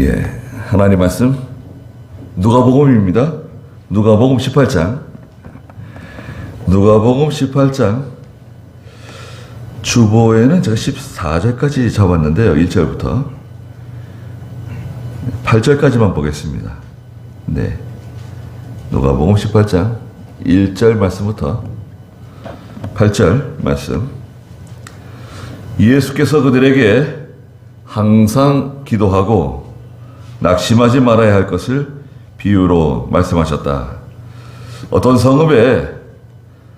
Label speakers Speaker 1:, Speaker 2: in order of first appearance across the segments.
Speaker 1: 예, 하나님 말씀 누가복음입니다. 누가복음 18장. 누가복음 18장 주보에는 제가 14절까지 잡았는데요. 1절부터 8절까지만 보겠습니다. 네, 누가복음 18장 1절 말씀부터 8절 말씀. 예수께서 그들에게 항상 기도하고 낙심하지 말아야 할 것을 비유로 말씀하셨다. 어떤 성읍에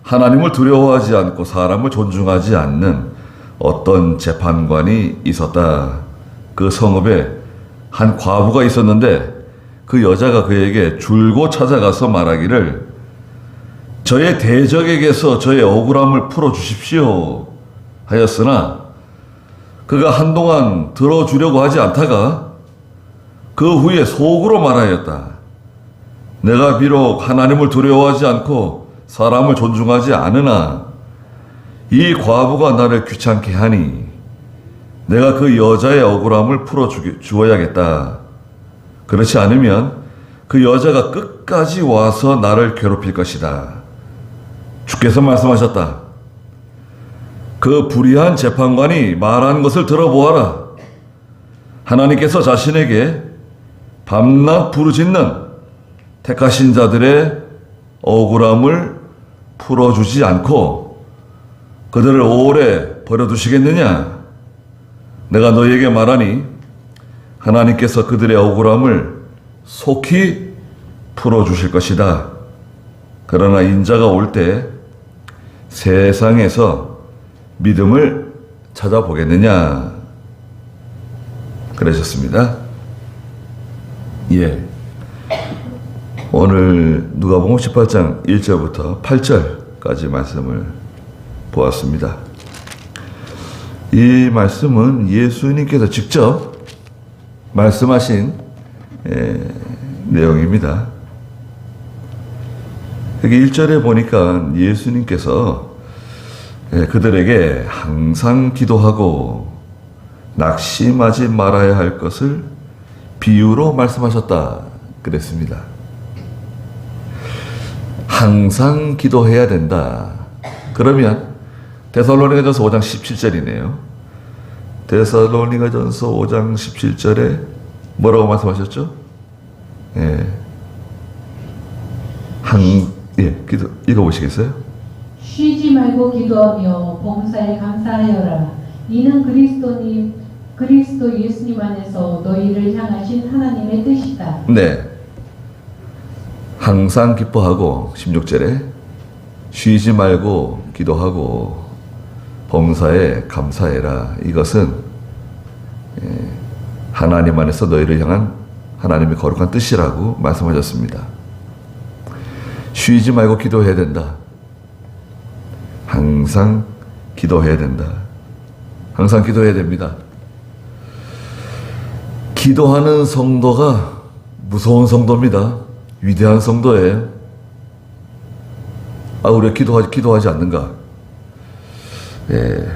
Speaker 1: 하나님을 두려워하지 않고 사람을 존중하지 않는 어떤 재판관이 있었다. 그 성읍에 한 과부가 있었는데 그 여자가 그에게 줄곧 찾아가서 말하기를 저의 대적에게서 저의 억울함을 풀어주십시오 하였으나 그가 한동안 들어주려고 하지 않다가 그 후에 속으로 말하였다. 내가 비록 하나님을 두려워하지 않고 사람을 존중하지 않으나 이 과부가 나를 귀찮게 하니 내가 그 여자의 억울함을 풀어주어야겠다. 그렇지 않으면 그 여자가 끝까지 와서 나를 괴롭힐 것이다. 주께서 말씀하셨다. 그 불의한 재판관이 말한 것을 들어보아라. 하나님께서 자신에게 밤낮 부르짖는 택하신 자들의 억울함을 풀어주지 않고 그들을 오래 버려두시겠느냐? 내가 너희에게 말하니 하나님께서 그들의 억울함을 속히 풀어주실 것이다. 그러나 인자가 올 때 세상에서 믿음을 찾아보겠느냐? 그러셨습니다. 예. 오늘 누가복음 18장 1절부터 8절까지 말씀을 보았습니다. 이 말씀은 예수님께서 직접 말씀하신 내용입니다. 여기 1절에 보니까 예수님께서 그들에게 항상 기도하고 낙심하지 말아야 할 것을 비유로 말씀하셨다 그랬습니다. 항상 기도해야 된다. 그러면 데살로니가전서 5장 17절이네요. 데살로니가전서 5장 17절에 뭐라고 말씀하셨죠? 읽어보시겠어요?
Speaker 2: 쉬지 말고 기도하며 범사에 감사하여라. 이는 그리스도 예수님 안에서 너희를 향하신 하나님의 뜻이다.
Speaker 1: 네. 항상 기뻐하고 16절에 쉬지 말고 기도하고 범사에 감사해라. 이것은 하나님 안에서 너희를 향한 하나님의 거룩한 뜻이라고 말씀하셨습니다. 쉬지 말고 기도해야 된다. 항상 기도해야 된다. 항상 기도해야 됩니다. 기도하는 성도가 무서운 성도입니다. 위대한 성도예요. 우리가 기도하지 않는가? 예,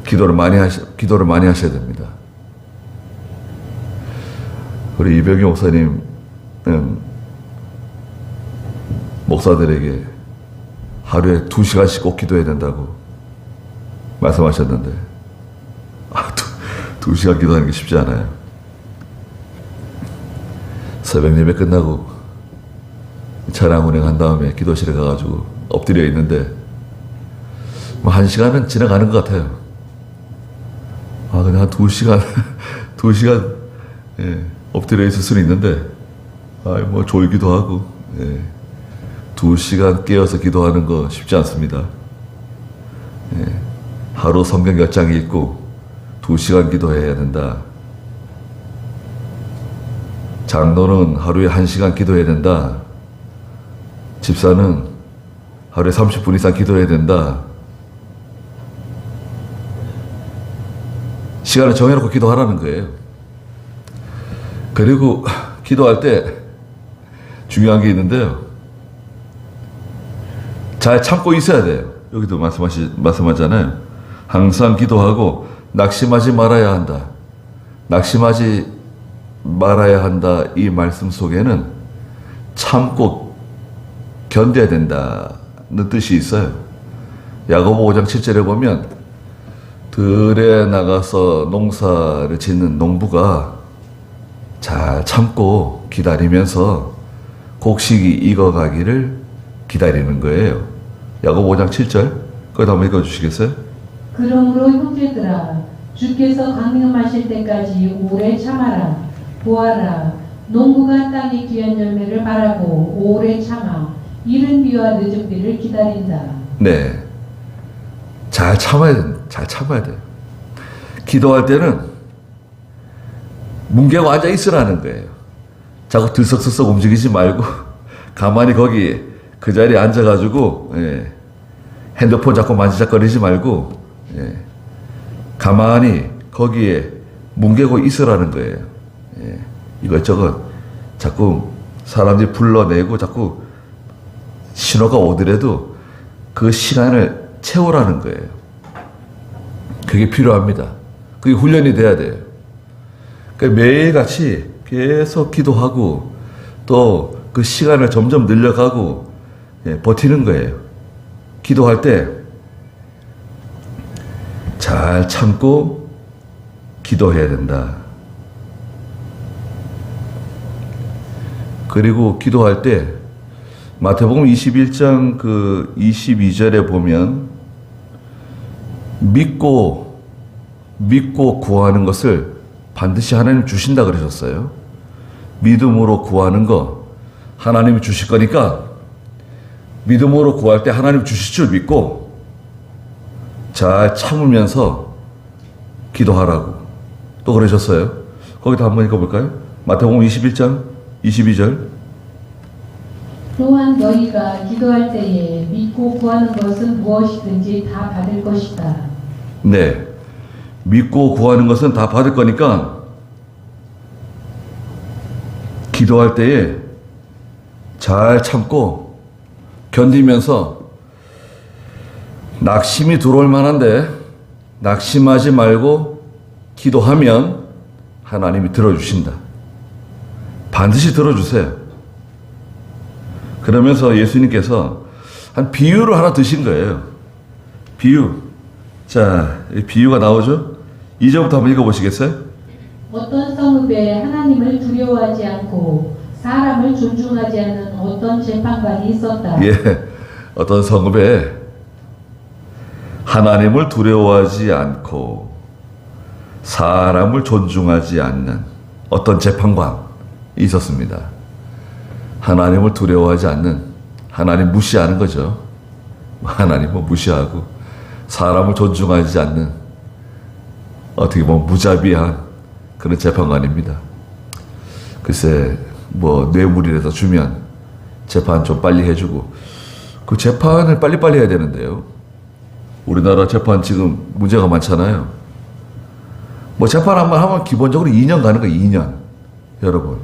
Speaker 1: 기도를 많이 하셔야 됩니다. 우리 이병희 목사님은 목사들에게 하루에 2시간씩 꼭 기도해야 된다고 말씀하셨는데 2시간 기도하는 게 쉽지 않아요. 새벽 예배 끝나고 차량 운행한 다음에 기도실에 가가지고 엎드려 있는데 1시간은 지나가는 것 같아요. 그냥 한 2시간 2시간 엎드려 있을 수는 있는데 졸기도 하고 2시간 깨어서 기도하는 거 쉽지 않습니다. 하루 성경 몇 장 읽고 2시간 기도해야 된다. 장로는 하루에 1시간 기도해야 된다. 집사는 하루에 30분 이상 기도해야 된다. 시간을 정해놓고 기도하라는 거예요. 그리고 기도할 때 중요한 게 있는데요. 잘 참고 있어야 돼요. 여기도 말씀하잖아요. 항상 기도하고 낙심하지 말아야 한다. 낙심하지 말아야 한다 이 말씀 속에는 참고 견뎌야 된다는 뜻이 있어요. 야고보 5장 7절에 보면 들에 나가서 농사를 짓는 농부가 잘 참고 기다리면서 곡식이 익어가기를 기다리는 거예요. 야고보 5장 7절 그거 한번 읽어주시겠어요?
Speaker 2: 그러므로 형제들아 주께서 강림하실 때까지 오래 참아라. 보아라 농부가 땅의 귀한 열매를 바라고 오래 참아 이른 비와 늦은 비를 기다린다.
Speaker 1: 네, 잘 참아야 돼. 잘 참아야 돼. 기도할 때는 뭉개고 앉아 있으라는 거예요. 자꾸 들썩들썩 움직이지 말고 가만히 거기 그 자리에 앉아가지고 핸드폰 자꾸 만지작거리지 말고 가만히 거기에 뭉개고 있으라는 거예요. 이것저것 자꾸 사람들이 불러내고 자꾸 신호가 오더라도 그 시간을 채우라는 거예요. 그게 필요합니다. 그게 훈련이 돼야 돼요. 그러니까 매일같이 계속 기도하고 또 그 시간을 점점 늘려가고 버티는 거예요. 기도할 때 잘 참고 기도해야 된다. 그리고 기도할 때 마태복음 21장 그 22절에 보면 믿고 구하는 것을 반드시 하나님 주신다 그러셨어요. 믿음으로 구하는 거 하나님이 주실 거니까 믿음으로 구할 때 하나님 주실 줄 믿고 잘 참으면서 기도하라고 또 그러셨어요. 거기다 한번 읽어볼까요? 마태복음 21장 22절
Speaker 2: 또한 너희가 기도할 때에 믿고 구하는 것은 무엇이든지 다 받을 것이다.
Speaker 1: 네, 믿고 구하는 것은 다 받을 거니까 기도할 때에 잘 참고 견디면서 낙심이 들어올 만한데 낙심하지 말고 기도하면 하나님이 들어주신다. 반드시 들어주세요. 그러면서 예수님께서 한 비유를 하나 드신 거예요. 비유. 자, 이 비유가 나오죠? 2절부터 한번 읽어보시겠어요?
Speaker 2: 어떤 성읍에 하나님을 두려워하지 않고 사람을 존중하지 않는 어떤 재판관이 있었다.
Speaker 1: 예, 어떤 성읍에 하나님을 두려워하지 않고 사람을 존중하지 않는 어떤 재판관이 있었습니다. 하나님을 두려워하지 않는, 하나님 무시하는 거죠. 하나님을 무시하고 사람을 존중하지 않는 어떻게 보면 무자비한 그런 재판관입니다. 글쎄 뭐 뇌물이라도 주면 재판 좀 빨리 해주고 그 재판을 빨리빨리 해야 되는데요. 우리나라 재판 지금 문제가 많잖아요. 뭐 재판 한번 하면 기본적으로 2년 가는 거예요. 2년. 여러분.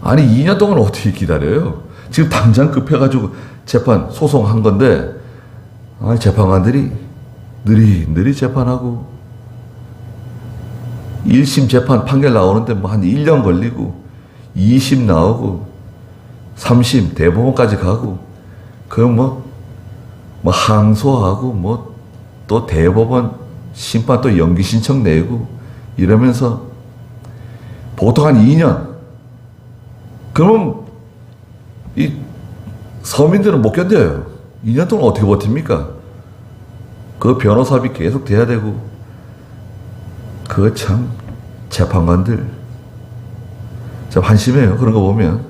Speaker 1: 아니 2년 동안 어떻게 기다려요? 지금 당장 급해가지고 재판 소송한 건데 아니 재판관들이 느리 재판하고 1심 재판 판결 나오는데 뭐 한 1년 걸리고 2심 나오고 3심 대법원까지 가고 그럼 뭐 항소하고 뭐 또 대법원 심판 또 연기 신청 내고 이러면서 보통 한 2년. 그러면 이 서민들은 못 견뎌요. 2년 동안 어떻게 버팁니까? 그 변호사비 계속 돼야 되고 그 참 재판관들 참 한심해요. 그런 거 보면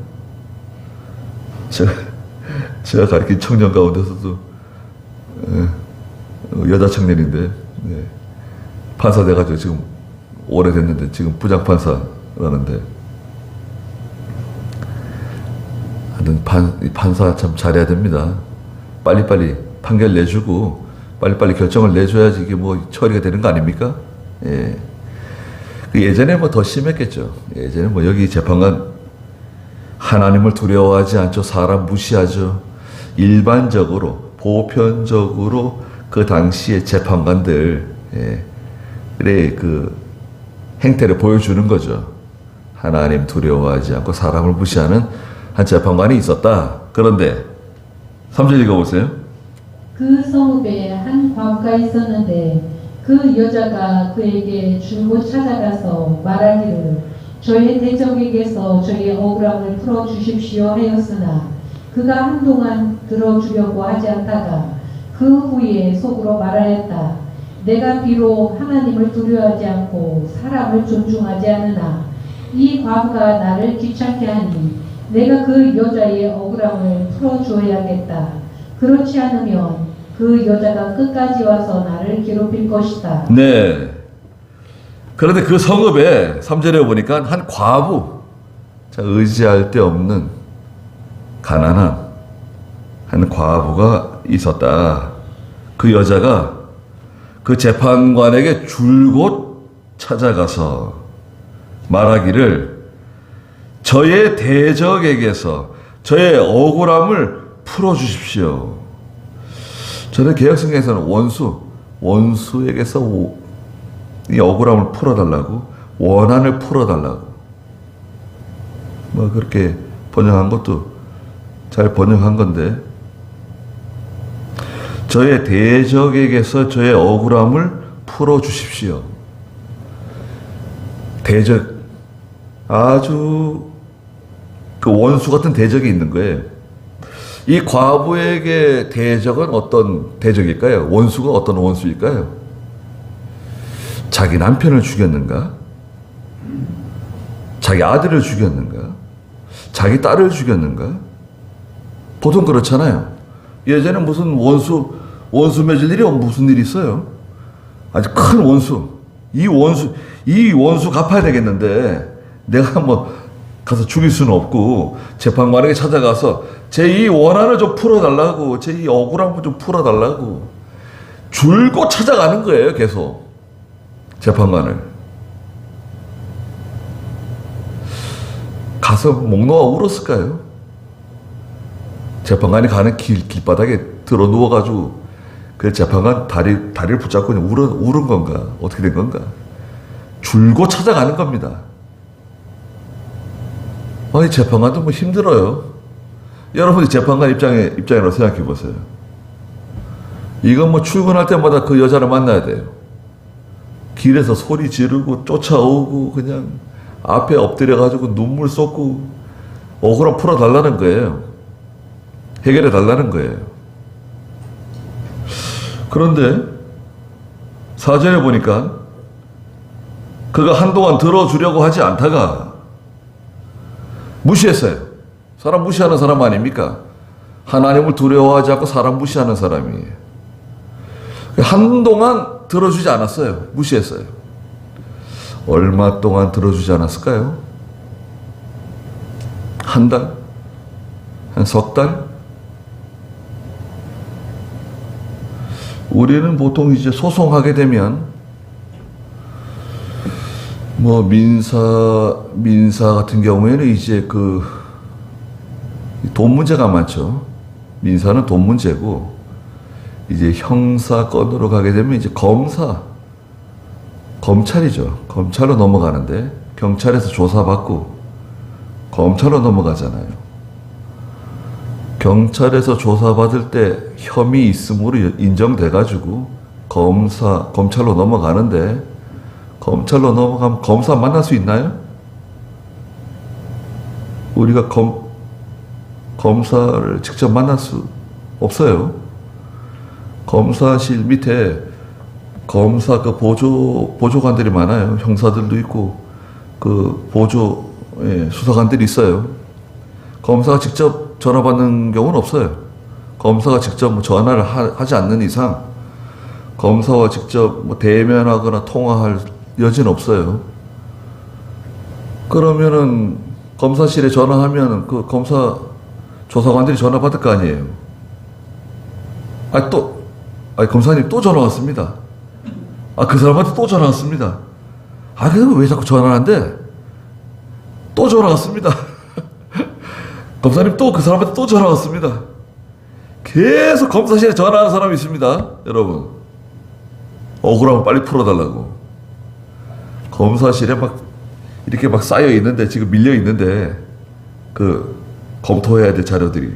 Speaker 1: 제가 가르친 청년 가운데서도 여자 청년인데 판사 돼가지고 지금 오래됐는데 지금 부장판사라는데 하여튼 판사 참 잘해야 됩니다. 빨리빨리 판결 내주고 빨리빨리 결정을 내줘야지 이게 뭐 처리가 되는 거 아닙니까? 예. 그 예전에 뭐 더 심했겠죠. 예전에 뭐 여기 재판관 하나님을 두려워하지 않죠. 사람 무시하죠. 일반적으로 보편적으로 그 당시의 재판관들 그래 그 행태를 보여주는 거죠. 하나님 두려워하지 않고 사람을 무시하는 한 재판관이 있었다. 그런데 3절 읽어보세요.
Speaker 2: 그 성읍에 한 과부가 있었는데 그 여자가 그에게 줄곧 찾아가서 말하기를 저의 대적에게서 저의 억울함을 풀어주십시오 하였으나 그가 한동안 들어주려고 하지 않다가 그 후에 속으로 말하였다. 내가 비록 하나님을 두려워하지 않고 사람을 존중하지 않으나 이 과부가 나를 귀찮게 하니 내가 그 여자의 억울함을 풀어주어야겠다. 그렇지 않으면 그 여자가 끝까지 와서 나를 괴롭힐 것이다.
Speaker 1: 네. 그런데 그 성읍에 3절에 보니까 한 과부, 자, 의지할 데 없는 가난한 한 과부가 있었다. 그 여자가 그 재판관에게 줄곧 찾아가서 말하기를 저의 대적에게서 저의 억울함을 풀어주십시오. 저는 개혁성경에서는 원수에게서 이 억울함을 풀어달라고, 원한을 풀어달라고, 뭐 그렇게 번역한 것도 잘 번역한 건데, 저의 대적에게서 저의 억울함을 풀어주십시오. 대적, 아주 그 원수 같은 대적이 있는 거예요. 이 과부에게 대적은 어떤 대적일까요? 원수가 어떤 원수일까요? 자기 남편을 죽였는가? 자기 아들을 죽였는가? 자기 딸을 죽였는가? 보통 그렇잖아요. 예전에 무슨 원수 맺을 일이 무슨 일이 있어요? 아주 큰 원수. 이 원수 갚아야 되겠는데 내가 뭐 가서 죽일 수는 없고 재판관에게 찾아가서 제 이 원한을 좀 풀어달라고, 제 이 억울함을 좀 풀어달라고 줄곧 찾아가는 거예요. 계속 재판관을 가서 목 놓아 울었을까요? 재판관이 가는 길바닥에 들어 누워가지고 그 재판관 다리를 붙잡고 그냥 울은 건가? 어떻게 된 건가? 줄곧 찾아가는 겁니다. 아니, 재판관도 뭐 힘들어요. 여러분이 재판관 입장으로 생각해 보세요. 이건 뭐 출근할 때마다 그 여자를 만나야 돼요. 길에서 소리 지르고 쫓아오고 그냥 앞에 엎드려가지고 눈물 쏟고 억울함 풀어달라는 거예요. 해결해 달라는 거예요. 그런데 4절에 보니까 그가 한동안 들어주려고 하지 않다가 무시했어요. 사람 무시하는 사람 아닙니까? 하나님을 두려워하지 않고 사람 무시하는 사람이에요. 한동안 들어주지 않았어요. 무시했어요. 얼마 동안 들어주지 않았을까요? 한 달? 한 석 달? 우리는 보통 이제 소송하게 되면 뭐 민사 같은 경우에는 이제 그 돈 문제가 많죠. 민사는 돈 문제고 이제 형사 건으로 가게 되면 이제 검찰이죠. 검찰로 넘어가는데 경찰에서 조사받고 검찰로 넘어가잖아요. 경찰에서 조사받을 때 혐의 있음으로 인정돼가지고 검찰로 넘어가는데 검찰로 넘어가면 검사 만날 수 있나요? 우리가 검사를 직접 만날 수 없어요. 검사실 밑에 검사 그 보조관들이 많아요. 형사들도 있고 그 수사관들이 있어요. 검사가 직접 전화 받는 경우는 없어요. 검사가 직접 뭐 전화를 하지 않는 이상 검사와 직접 뭐 대면하거나 통화할 여지는 없어요. 그러면은 검사실에 전화하면 그 검사 조사관들이 전화 받을 거 아니에요. 검사님 또 전화 왔습니다. 그 사람한테 또 전화 왔습니다. 그래서 왜 자꾸 전화를 한대? 또 전화 왔습니다. 검사님 또 그 사람한테 또 전화 왔습니다. 계속 검사실에 전화하는 사람이 있습니다. 여러분. 억울함을 빨리 풀어달라고. 검사실에 막 이렇게 막 쌓여 있는데, 지금 밀려 있는데, 검토해야 될 자료들이.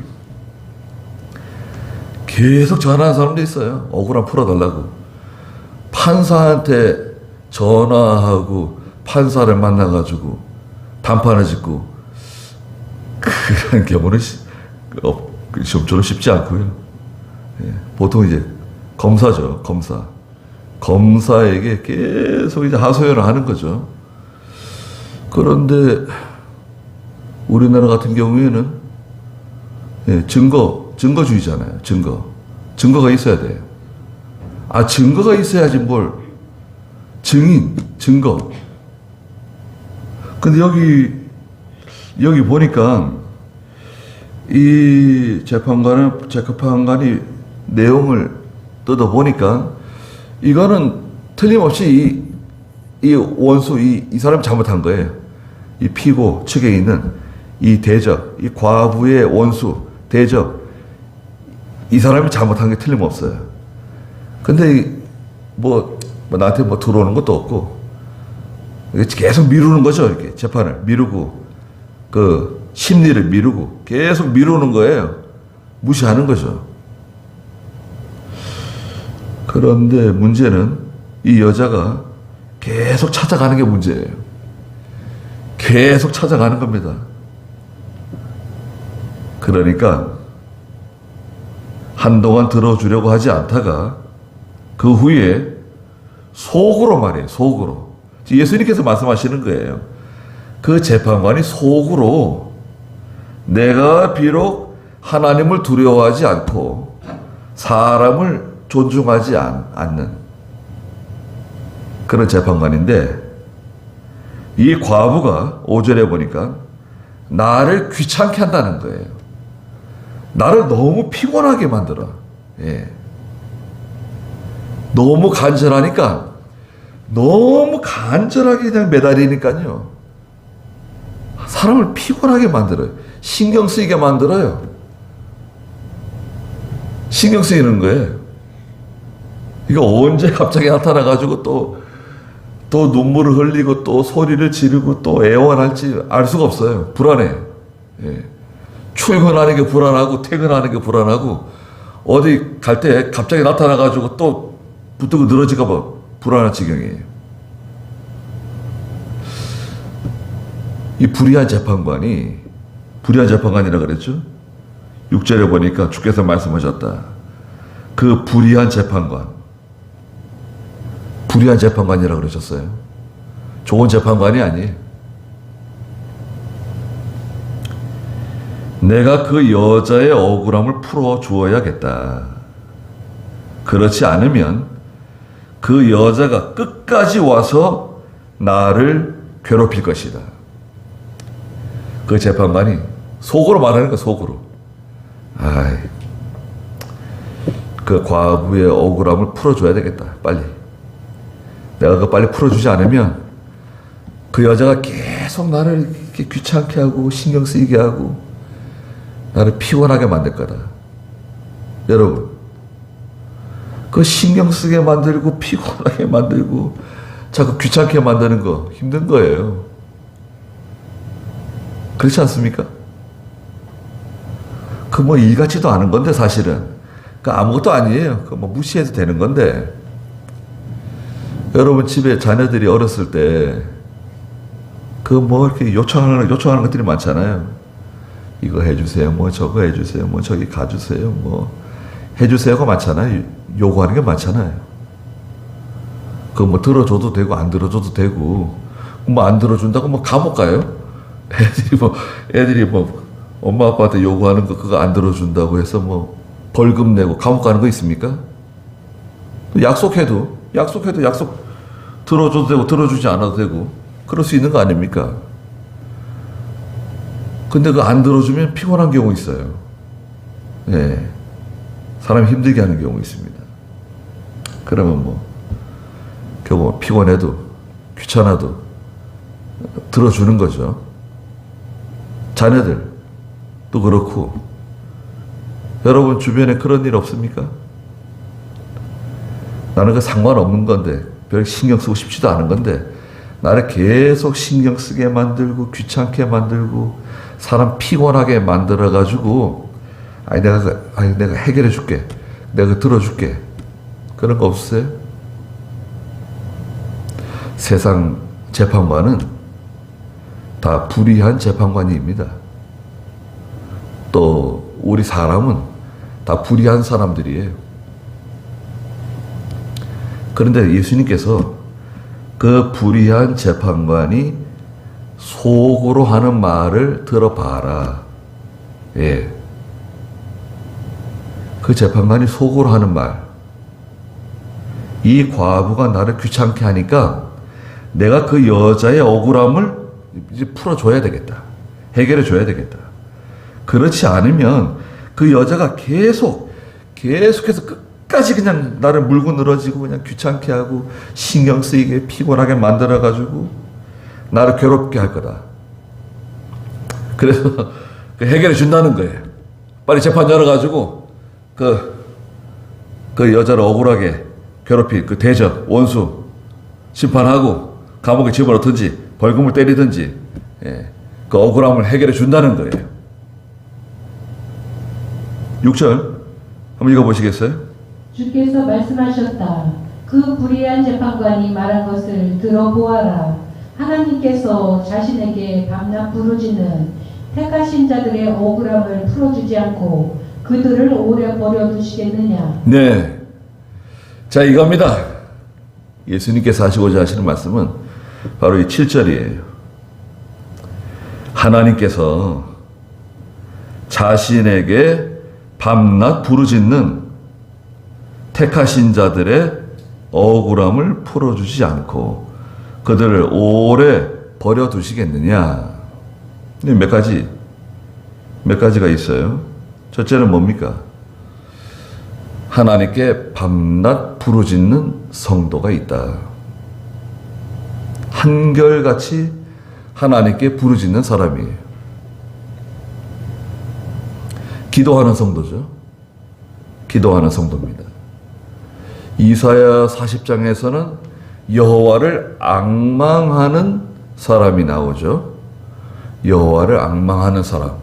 Speaker 1: 계속 전화하는 사람도 있어요. 억울함 풀어달라고. 판사한테 전화하고, 판사를 만나가지고, 단판을 짓고, 그런 경우는 좀처럼 쉽지 않고요. 예, 보통 이제 검사죠, 검사. 검사에게 계속 이제 하소연을 하는 거죠. 그런데 우리나라 같은 경우에는 예, 증거주의잖아요. 증거가 있어야 돼요. 증거가 있어야지 뭘 증거. 근데 여기 보니까 이 재판관이 내용을 뜯어보니까 이거는 틀림없이 이 원수, 이 사람이 잘못한 거예요. 이 피고 측에 있는 이 대적, 이 과부의 원수, 대적, 이 사람이 잘못한 게 틀림없어요. 근데 나한테 들어오는 것도 없고, 계속 미루는 거죠. 이렇게 재판을 미루고, 심리를 미루고, 계속 미루는 거예요. 무시하는 거죠. 그런데 문제는 이 여자가 계속 찾아가는 게 문제예요. 계속 찾아가는 겁니다. 그러니까 한동안 들어주려고 하지 않다가 그 후에 속으로 말이에요. 속으로. 예수님께서 말씀하시는 거예요. 그 재판관이 속으로 내가 비록 하나님을 두려워하지 않고 사람을 존중하지 않는 그런 재판관인데, 이 과부가 5절에 보니까 나를 귀찮게 한다는 거예요. 나를 너무 피곤하게 만들어. 예. 너무 간절하니까, 너무 간절하게 그냥 매달리니까요. 사람을 피곤하게 만들어요. 신경 쓰이게 만들어요. 신경 쓰이는 거예요. 이거 언제 갑자기 나타나가지고 또 눈물을 흘리고 또 소리를 지르고 또 애원할지 알 수가 없어요. 불안해. 예. 출근하는 게 불안하고 퇴근하는 게 불안하고, 어디 갈 때 갑자기 나타나가지고 또 붙들고 늘어질까 봐 불안한 지경이에요. 이 불의한 재판관이라 그랬죠? 6절에 보니까 주께서 말씀하셨다. 그 불의한 재판관이라 그러셨어요. 좋은 재판관이 아니에요. 내가 그 여자의 억울함을 풀어 주어야겠다. 그렇지 않으면 그 여자가 끝까지 와서 나를 괴롭힐 것이다. 그 재판관이 속으로 말하는 거야, 속으로. 그 과부의 억울함을 풀어줘야 되겠다, 빨리. 내가 그거 빨리 풀어주지 않으면 그 여자가 계속 나를 이렇게 귀찮게 하고 신경 쓰이게 하고 나를 피곤하게 만들 거다. 여러분, 그 신경 쓰게 만들고 피곤하게 만들고 자꾸 귀찮게 만드는 거 힘든 거예요. 그렇지 않습니까? 그 일 같지도 않은 건데 사실은 그 아무것도 아니에요. 그 무시해도 되는 건데, 여러분 집에 자녀들이 어렸을 때 이렇게 요청하는 것들이 많잖아요. 이거 해주세요, 저거 해주세요, 저기 가주세요, 해주세요가 많잖아요. 요구하는 게 많잖아요. 들어줘도 되고 안 들어줘도 되고, 안 들어준다고 감옥 가요? 애들이 엄마 아빠한테 요구하는 거 그거 안 들어준다고 해서 벌금 내고 감옥 가는 거 있습니까? 약속해도 약속 들어줘도 되고 들어주지 않아도 되고 그럴 수 있는 거 아닙니까? 근데 그거 안 들어주면 피곤한 경우 있어요. 예. 사람 힘들게 하는 경우 있습니다. 그러면 결국 피곤해도 귀찮아도 들어주는 거죠. 자녀들도 그렇고. 여러분 주변에 그런 일 없습니까? 나는 그 상관없는 건데, 별 신경 쓰고 싶지도 않은 건데, 나를 계속 신경 쓰게 만들고 귀찮게 만들고 사람 피곤하게 만들어 가지고 내가 해결해 줄게. 내가 들어줄게. 그런 거 없으세요? 세상 재판관은 다 불의한 재판관입니다. 또 우리 사람은 다 불의한 사람들이에요. 그런데 예수님께서 그 불의한 재판관이 속으로 하는 말을 들어봐라. 예. 그 재판관이 속으로 하는 말. 이 과부가 나를 귀찮게 하니까 내가 그 여자의 억울함을 이제 풀어줘야 되겠다. 해결해 줘야 되겠다. 그렇지 않으면 그 여자가 계속해서 끝까지 그냥 나를 물고 늘어지고 그냥 귀찮게 하고 신경 쓰이게 피곤하게 만들어가지고 나를 괴롭게 할 거다. 그래서 해결해 준다는 거예요. 빨리 재판 열어가지고 그 여자를 억울하게 괴롭힌 그 대적, 원수 심판하고 감옥에 집어넣든지 벌금을 때리든지 그 억울함을 해결해 준다는 거예요. 6절 한번 읽어보시겠어요?
Speaker 2: 주께서 말씀하셨다. 그 불의한 재판관이 말한 것을 들어보아라. 하나님께서 자신에게 밤낮 부르짖는 택하신 자들의 억울함을 풀어주지 않고 그들을 오래 버려두시겠느냐.
Speaker 1: 네. 자, 이겁니다. 예수님께서 하시고자 하시는 말씀은 바로 이 7절이에요. 하나님께서 자신에게 밤낮 부르짖는 택하신 자들의 억울함을 풀어주지 않고 그들을 오래 버려두시겠느냐. 몇 가지가 있어요. 첫째는 뭡니까? 하나님께 밤낮 부르짖는 성도가 있다. 한결같이 하나님께 부르짖는 사람이에요. 기도하는 성도죠. 기도하는 성도입니다. 이사야 40장에서는 여호와를 앙망하는 사람이 나오죠. 여호와를 앙망하는 사람.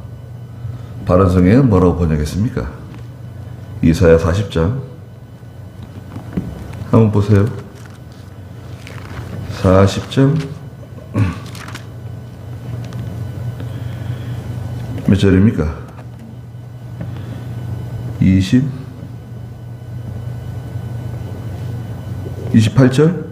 Speaker 1: 바른 성경에는 뭐라고 번역했습니까? 이사야 40장 한번 보세요. 40장 몇 절입니까? 28절?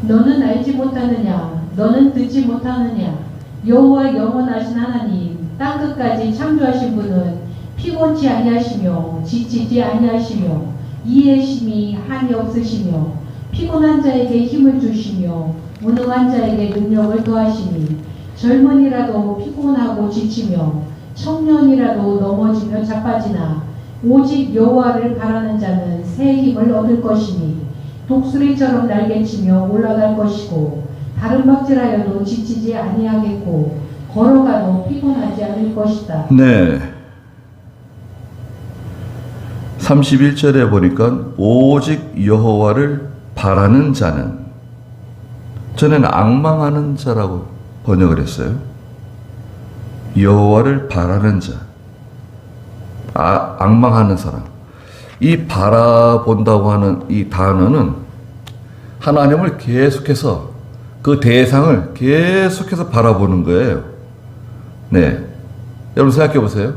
Speaker 2: 너는 알지 못하느냐? 너는 듣지 못하느냐? 여호와 영원하신 하나님 땅 끝까지 창조하신 분은 피곤치 아니하시며 지치지 아니하시며 이의 심이 한이 없으시며 피곤한 자에게 힘을 주시며 무능한 자에게 능력을 더하시니 젊은이라도 피곤하고 지치며 청년이라도 넘어지며 자빠지나 오직 여호와를 바라는 자는 새 힘을 얻을 것이니 독수리처럼 날개치며 올라갈 것이고 다른 박질하여도 지치지 아니하겠고 걸어가도 피곤하지 않을 것이다.
Speaker 1: 네. 31절에 보니까 오직 여호와를 바라는 자는, 전에는 앙망하는 자라고 번역을 했어요. 여호와를 바라는 자, 앙망하는 사람. 이 바라본다고 하는 이 단어는 하나님을 계속해서 그 대상을 계속해서 바라보는 거예요. 네. 여러분 생각해 보세요.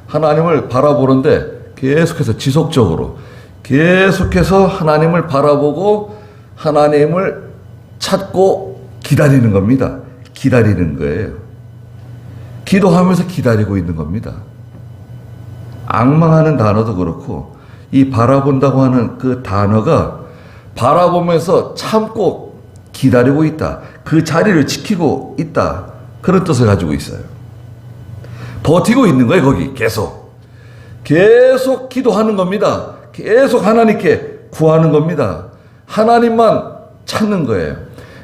Speaker 1: 하나님을 바라보는데 계속해서 지속적으로 계속해서 하나님을 바라보고 하나님을 찾고 기다리는 겁니다. 기다리는 거예요. 기도하면서 기다리고 있는 겁니다. 앙망하는 단어도 그렇고 이 바라본다고 하는 그 단어가 바라보면서 참고 기다리고 있다. 그 자리를 지키고 있다. 그런 뜻을 가지고 있어요. 버티고 있는 거예요. 거기 계속 기도하는 겁니다. 계속 하나님께 구하는 겁니다. 하나님만 찾는 거예요.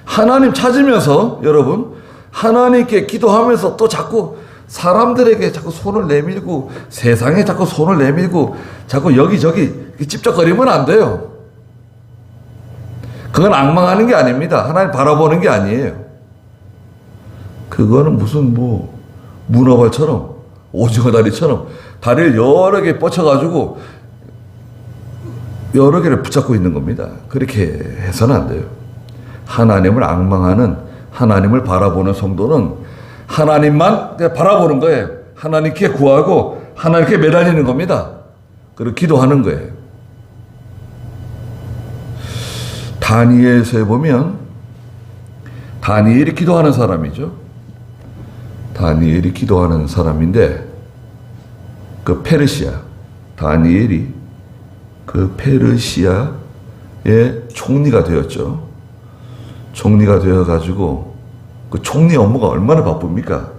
Speaker 1: 하나님 찾으면서 여러분 하나님께 기도하면서 또 자꾸 사람들에게 자꾸 손을 내밀고 세상에 자꾸 손을 내밀고 자꾸 여기저기 찝쩍거리면 안 돼요. 그건 앙망하는 게 아닙니다. 하나님 바라보는 게 아니에요. 그거는 무슨 뭐 문어발처럼 오징어 다리처럼 다리를 여러 개 뻗쳐가지고 여러 개를 붙잡고 있는 겁니다. 그렇게 해서는 안 돼요. 하나님을 앙망하는, 하나님을 바라보는 성도는 하나님만 그냥 바라보는 거예요. 하나님께 구하고 하나님께 매달리는 겁니다. 그리고 기도하는 거예요. 다니엘서에 보면 다니엘이 기도하는 사람이죠. 다니엘이 기도하는 사람인데 그 페르시아, 다니엘이 그 페르시아의 총리가 되었죠. 총리가 되어가지고 그 총리 업무가 얼마나 바쁩니까?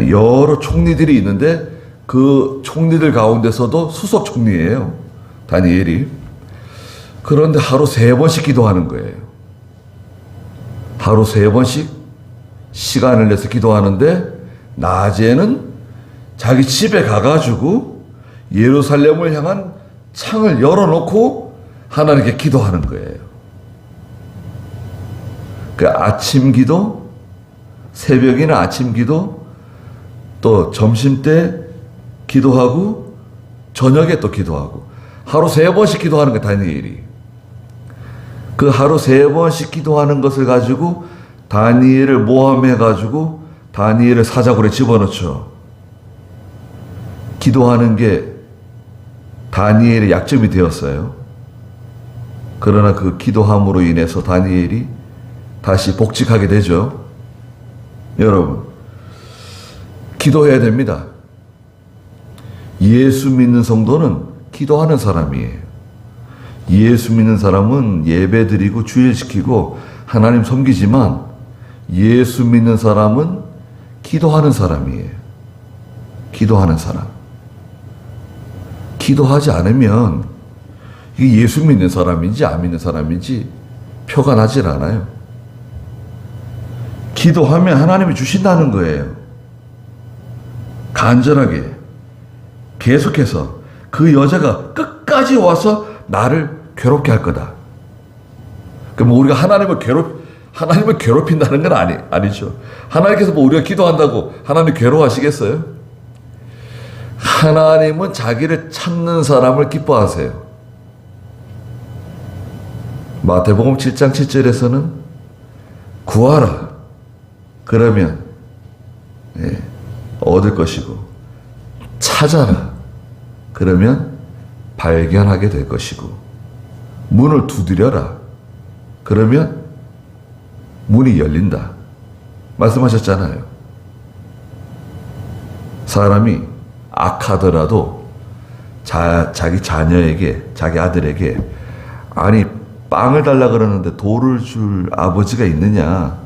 Speaker 1: 여러 총리들이 있는데 그 총리들 가운데서도 수석 총리예요. 다니엘이. 그런데 하루 3번씩 기도하는 거예요. 하루 3번씩 시간을 내서 기도하는데 낮에는 자기 집에 가가지고 예루살렘을 향한 창을 열어놓고 하나님께 기도하는 거예요. 그 아침 기도, 새벽이나 아침 기도, 또 점심 때 기도하고 저녁에 또 기도하고 하루 3번씩 기도하는 거 다니엘이. 그 하루 3번씩 기도하는 것을 가지고 다니엘을 모함해 가지고 다니엘을 사자굴에 집어넣죠. 기도하는 게 다니엘의 약점이 되었어요. 그러나 그 기도함으로 인해서 다니엘이 다시 복직하게 되죠. 여러분, 기도해야 됩니다. 예수 믿는 성도는 기도하는 사람이에요. 예수 믿는 사람은 예배 드리고 주일 지키고 하나님 섬기지만 예수 믿는 사람은 기도하는 사람이에요. 기도하는 사람. 기도하지 않으면 이게 예수 믿는 사람인지 안 믿는 사람인지 표가 나질 않아요. 기도하면 하나님이 주신다는 거예요. 간절하게 계속해서 그 여자가 끝까지 와서 나를 괴롭게 할 거다. 그럼 우리가 하나님을 괴롭힌다는 건 아니죠. 하나님께서 뭐 우리가 기도한다고 하나님 괴로워하시겠어요? 하나님은 자기를 찾는 사람을 기뻐하세요. 마태복음 7장 7절에서는 구하라. 그러면 얻을 것이고 찾아라. 그러면 발견하게 될 것이고 문을 두드려라. 그러면 문이 열린다. 말씀하셨잖아요. 사람이 악하더라도 자기 자녀에게, 자기 아들에게 아니 빵을 달라 그러는데 돌을 줄 아버지가 있느냐?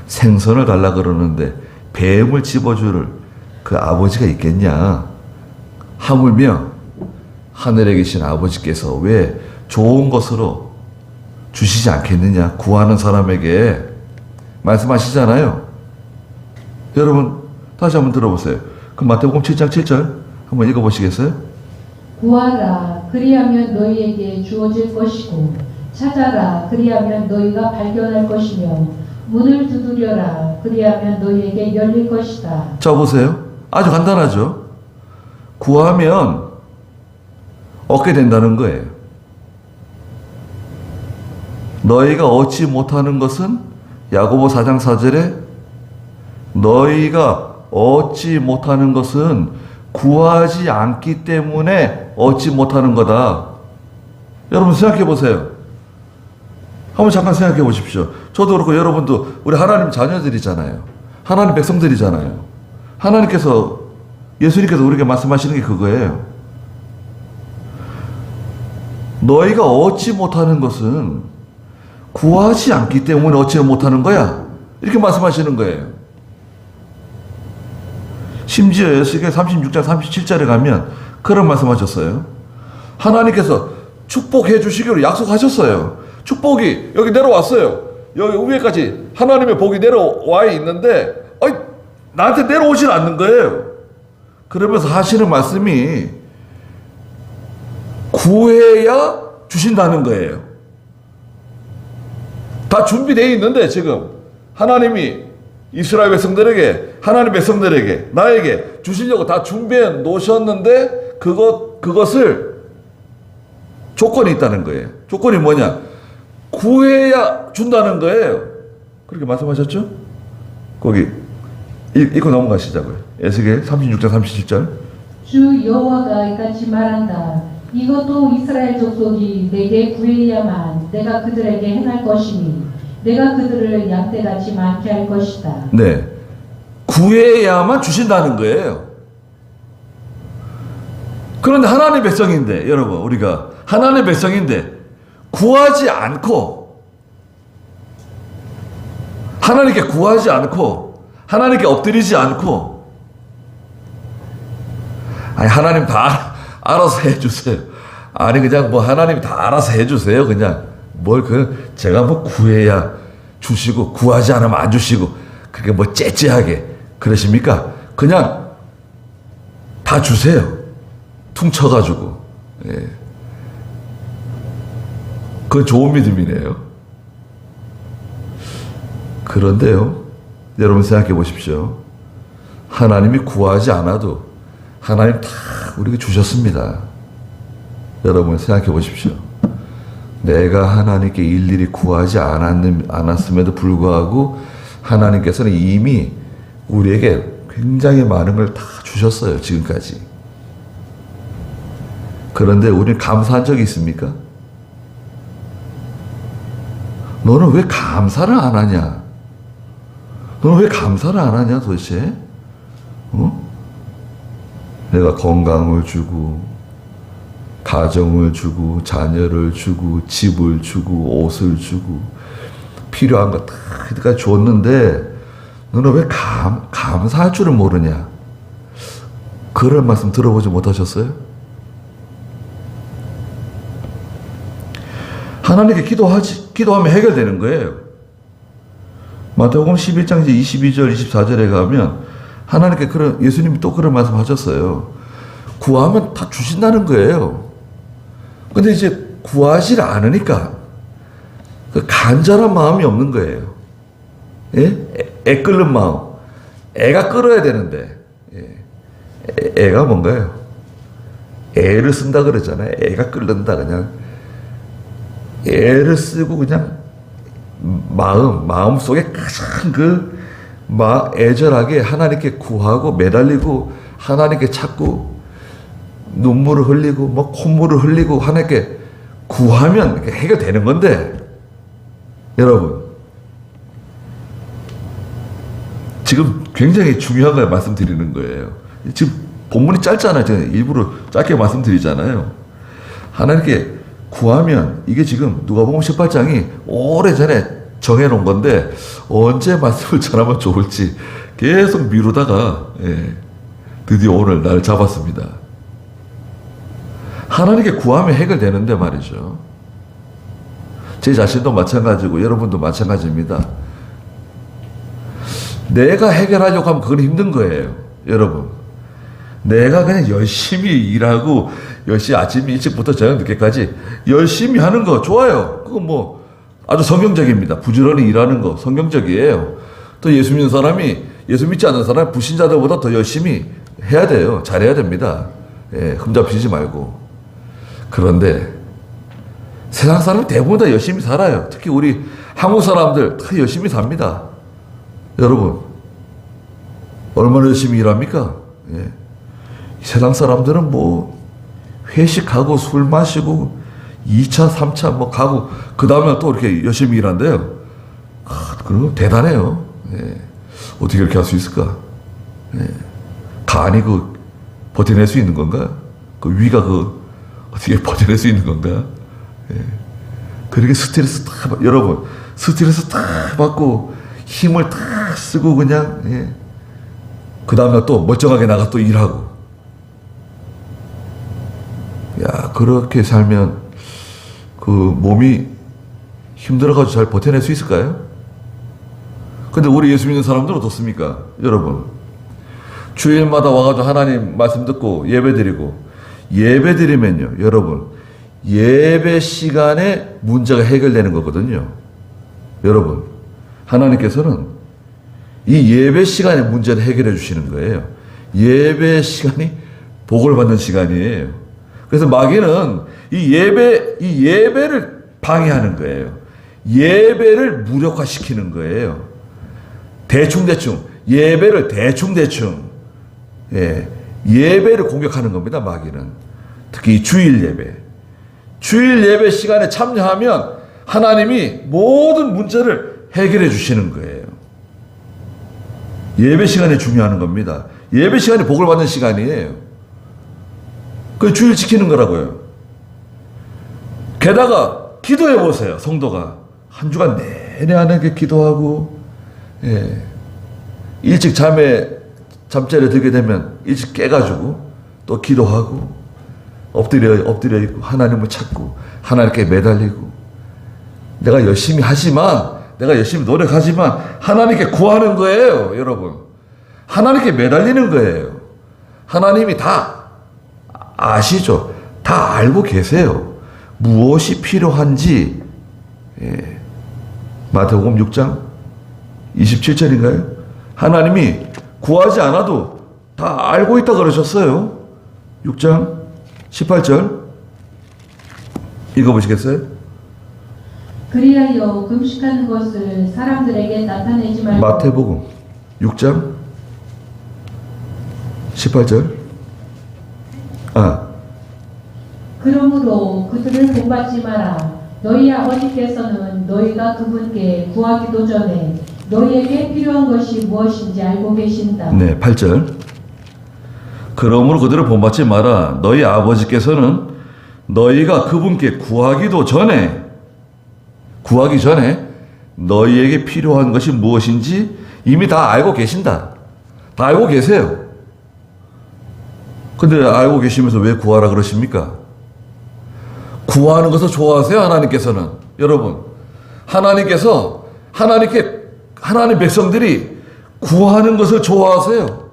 Speaker 1: 생선을 달라 그러는데 뱀을 집어줄 그 아버지가 있겠냐? 하물며 하늘에 계신 아버지께서 왜 좋은 것으로 주시지 않겠느냐? 구하는 사람에게 말씀하시잖아요. 여러분 다시 한번 들어보세요. 그럼 마태복음 7장 7절 한번 읽어보시겠어요?
Speaker 2: 구하라 그리하면 너희에게 주어질 것이고 찾아라 그리하면 너희가 발견할 것이며 문을 두드려라 그리하면 너희에게 열릴 것이다.
Speaker 1: 자 보세요. 아주 간단하죠. 구하면 얻게 된다는 거예요. 너희가 얻지 못하는 것은 야고보 4장 4절에 너희가 얻지 못하는 것은 구하지 않기 때문에 얻지 못하는 거다. 여러분 생각해 보세요. 한번 잠깐 생각해 보십시오. 저도 그렇고 여러분도 우리 하나님 자녀들이잖아요. 하나님 백성들이잖아요. 하나님께서 예수님께서 우리에게 말씀하시는 게 그거예요. 너희가 얻지 못하는 것은 구하지 않기 때문에 얻지 못하는 거야. 이렇게 말씀하시는 거예요. 심지어 에스겔 36장 37절에 가면 그런 말씀하셨어요. 하나님께서 축복해 주시기로 약속하셨어요. 축복이 여기 내려왔어요. 여기 위에까지 하나님의 복이 내려와 있는데 나한테 내려오질 않는 거예요. 그러면서 하시는 말씀이 구해야 주신다는 거예요. 다 준비되어 있는데 지금 하나님이 이스라엘 백성들에게, 하나님 백성들에게, 나에게 주시려고 다 준비해 놓으셨는데 그것을 조건이 있다는 거예요. 조건이 뭐냐? 구해야 준다는 거예요. 그렇게 말씀하셨죠? 거기 읽고 넘어가시자고요. 에스겔 36장 37절.
Speaker 2: 주 여호와가 이같이 말한다. 이것도 이스라엘 족속이 내게 구해야만 내가 그들에게 행할 것이니 내가 그들을 양떼같이 많게 할 것이다.
Speaker 1: 네, 구해야만 주신다는 거예요. 그런데 하나님 백성인데, 여러분, 우리가 하나님 백성인데 구하지 않고, 하나님께 구하지 않고, 하나님께 엎드리지 않고, 아니 하나님 다 알아서 해주세요. 아니 그냥 뭐 하나님 다 알아서 해주세요. 그냥 제가 뭐 구해야 주시고 구하지 않으면 안 주시고 그게 뭐 째째하게 그러십니까? 그냥 다 주세요. 퉁쳐가지고. 예. 그건 좋은 믿음이네요. 그런데요, 여러분 생각해 보십시오. 하나님이 구하지 않아도 하나님 다 우리에게 주셨습니다. 여러분 생각해 보십시오. 내가 하나님께 일일이 구하지 않았음에도 불구하고 하나님께서는 이미 우리에게 굉장히 많은 걸 다 주셨어요. 지금까지. 그런데 우리는 감사한 적이 있습니까? 너는 왜 감사를 안 하냐? 너는 왜 감사를 안 하냐 도대체? 내가 건강을 주고 가정을 주고 자녀를 주고 집을 주고 옷을 주고 필요한 거 다 줬는데 너는 왜 감사할 줄을 모르냐? 그런 말씀 들어보지 못하셨어요? 하나님께 기도하면 해결되는 거예요. 마태복음 11장 22절 24절에 가면 하나님께 예수님이 또 그런 말씀 하셨어요. 구하면 다 주신다는 거예요. 근데 이제 구하지 않으니까 그 간절한 마음이 없는 거예요. 예? 애 끓는 마음. 애가 끓어야 되는데, 예. 애가 뭔가요? 애를 쓴다 그러잖아요. 애가 끓는다. 그냥 애를 쓰고 그냥 마음 속에 가장 애절하게 하나님께 구하고 매달리고 하나님께 찾고 눈물을 흘리고 콧물을 흘리고 하나님께 구하면 해결되는 건데, 여러분 지금 굉장히 중요한 걸 말씀드리는 거예요. 지금 본문이 짧잖아요. 제가 일부러 짧게 말씀드리잖아요. 하나님께 구하면 이게 지금 누가복음 18장이 오래전에 정해놓은 건데 언제 말씀을 전하면 좋을지 계속 미루다가 드디어 오늘 날 잡았습니다. 하나님께 구하면 해결되는데 말이죠. 제 자신도 마찬가지고 여러분도 마찬가지입니다. 내가 해결하려고 하면 그건 힘든 거예요. 여러분, 내가 그냥 열심히 일하고 열심히 아침 일찍부터 저녁 늦게까지 열심히 하는 거 좋아요. 그건 뭐 아주 성경적입니다. 부지런히 일하는 거 성경적이에요. 또 예수 믿는 사람이, 예수 믿지 않는 사람이 불신자들보다 더 열심히 해야 돼요. 잘해야 됩니다. 흠잡히지 말고. 그런데 세상 사람 대부분 다 열심히 살아요. 특히 우리 한국 사람들 다 열심히 삽니다. 여러분 얼마나 열심히 일합니까? 세상 사람들은 뭐 회식하고 술 마시고 2차 3차 뭐 가고 그 다음에 또 이렇게 열심히 일한대요. 그럼 대단해요. 어떻게 이렇게 할 수 있을까? 간이 버텨낼 수 있는 건가? 그 위가 어떻게 버텨낼 수 있는 건가? 그렇게 스트레스 여러분 스트레스 다 받고 힘을 다 쓰고 그냥 그 다음날 또 멀쩡하게 나가 또 일하고. 야, 그렇게 살면 그 몸이 힘들어가지고 잘 버텨낼 수 있을까요? 근데 우리 예수 믿는 사람들은 어떻습니까? 여러분 주일마다 와가지고 하나님 말씀 듣고 예배드리고, 예배드리면요 여러분 예배 시간에 문제가 해결되는 거거든요. 여러분, 하나님께서는 이 예배 시간에 문제를 해결해 주시는 거예요. 예배 시간이 복을 받는 시간이에요. 그래서 마귀는 이 예배를 방해하는 거예요. 예배를 무력화시키는 거예요. 대충대충, 예배를 대충대충, 예배를 공격하는 겁니다, 마귀는. 특히 주일 예배. 주일 예배 시간에 참여하면 하나님이 모든 문제를 해결해 주시는 거예요. 예배 시간이 중요한 겁니다. 예배 시간이 복을 받는 시간이에요. 그 주일 지키는 거라고요. 게다가 기도해 보세요. 성도가 한 주간 내내 하나님께 기도하고, 일찍 잠자리에 들게 되면 일찍 깨가지고 또 기도하고 엎드려 있고 하나님을 찾고 하나님께 매달리고, 내가 열심히 하지만, 내가 열심히 노력하지만 하나님께 구하는 거예요, 여러분. 하나님께 매달리는 거예요. 하나님이 다 아시죠? 다 알고 계세요. 무엇이 필요한지. 마태복음 6장 27절인가요? 하나님이 구하지 않아도 다 알고 있다 그러셨어요. 6장 18절 읽어보시겠어요?
Speaker 2: 그리하여 금식하는 것을 사람들에게 나타내지 말고.
Speaker 1: 마태복음 6장 18절.
Speaker 2: 그러므로 그들을 본받지 마라. 너희 아버지께서는 너희가 그분께 구하기도 전에 너희에게 필요한 것이 무엇인지 알고 계신다.
Speaker 1: 네, 8절. 그러므로 그들을 본받지 마라. 너희 아버지께서는 너희가 그분께 구하기 전에 너희에게 필요한 것이 무엇인지 이미 다 알고 계신다. 다 알고 계세요. 근데 알고 계시면서 왜 구하라 그러십니까? 구하는 것을 좋아하세요, 하나님께서는. 여러분, 하나님 백성들이 구하는 것을 좋아하세요.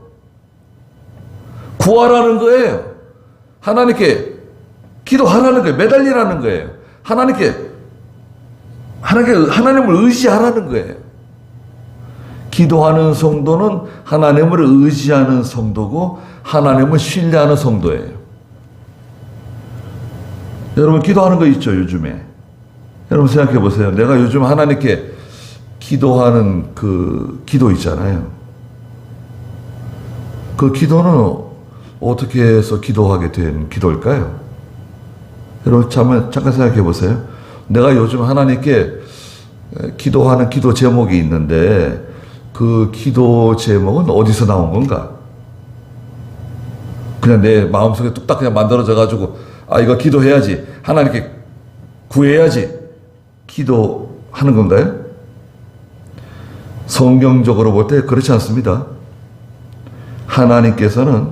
Speaker 1: 구하라는 거예요. 하나님께 기도하라는 거예요. 매달리라는 거예요. 하나님을 의지하라는 거예요. 기도하는 성도는 하나님을 의지하는 성도고 하나님을 신뢰하는 성도예요. 여러분, 기도하는 거 있죠, 요즘에. 여러분 생각해 보세요. 내가 요즘 하나님께 기도하는 그 기도 있잖아요. 그 기도는 어떻게 해서 기도하게 된 기도일까요? 여러분 잠깐 생각해 보세요. 내가 요즘 하나님께 기도하는 기도 제목이 있는데 그 기도 제목은 어디서 나온 건가? 그냥 내 마음속에 뚝딱 그냥 만들어져 가지고 이거 기도해야지, 하나님께 구해야지 기도하는 건가요? 성경적으로 볼 때 그렇지 않습니다. 하나님께서는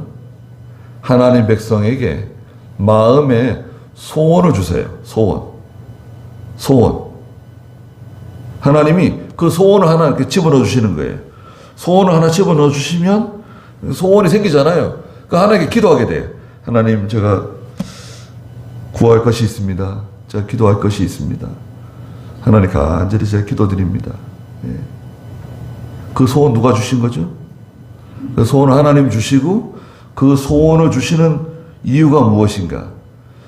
Speaker 1: 하나님 백성에게 마음에 소원을 주세요. 소원. 하나님이 그 소원을 하나 이렇게 집어넣어 주시는 거예요. 소원을 하나 집어넣어 주시면 소원이 생기잖아요. 그 하나님께 기도하게 돼요. 하나님, 제가 구할 것이 있습니다. 제가 기도할 것이 있습니다. 하나님 간절히 제가 기도드립니다. 그 소원 누가 주신 거죠? 그 소원을 하나님이 주시고 그 소원을 주시는 이유가 무엇인가?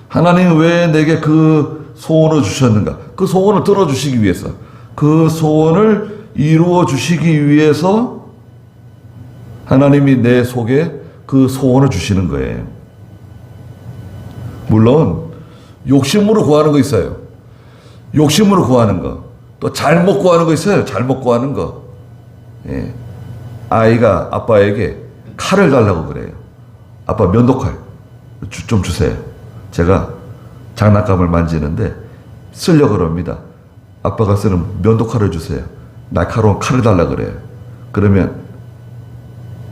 Speaker 1: 하나님이 왜 내게 그 소원을 주셨는가? 그 소원을 들어주시기 위해서, 그 소원을 이루어 주시기 위해서 하나님이 내 속에 그 소원을 주시는 거예요. 물론 욕심으로 구하는 거 있어요. 욕심으로 구하는 거. 또 잘못 구하는 거 있어요. 잘못 구하는 거. 아이가 아빠에게 칼을 달라고 그래요. 아빠, 면도칼 좀 주세요. 제가 장난감을 만지는데 쓰려고 그럽니다. 아빠가 쓰는 면도칼을 주세요. 날카로운 칼을 달라고 그래요. 그러면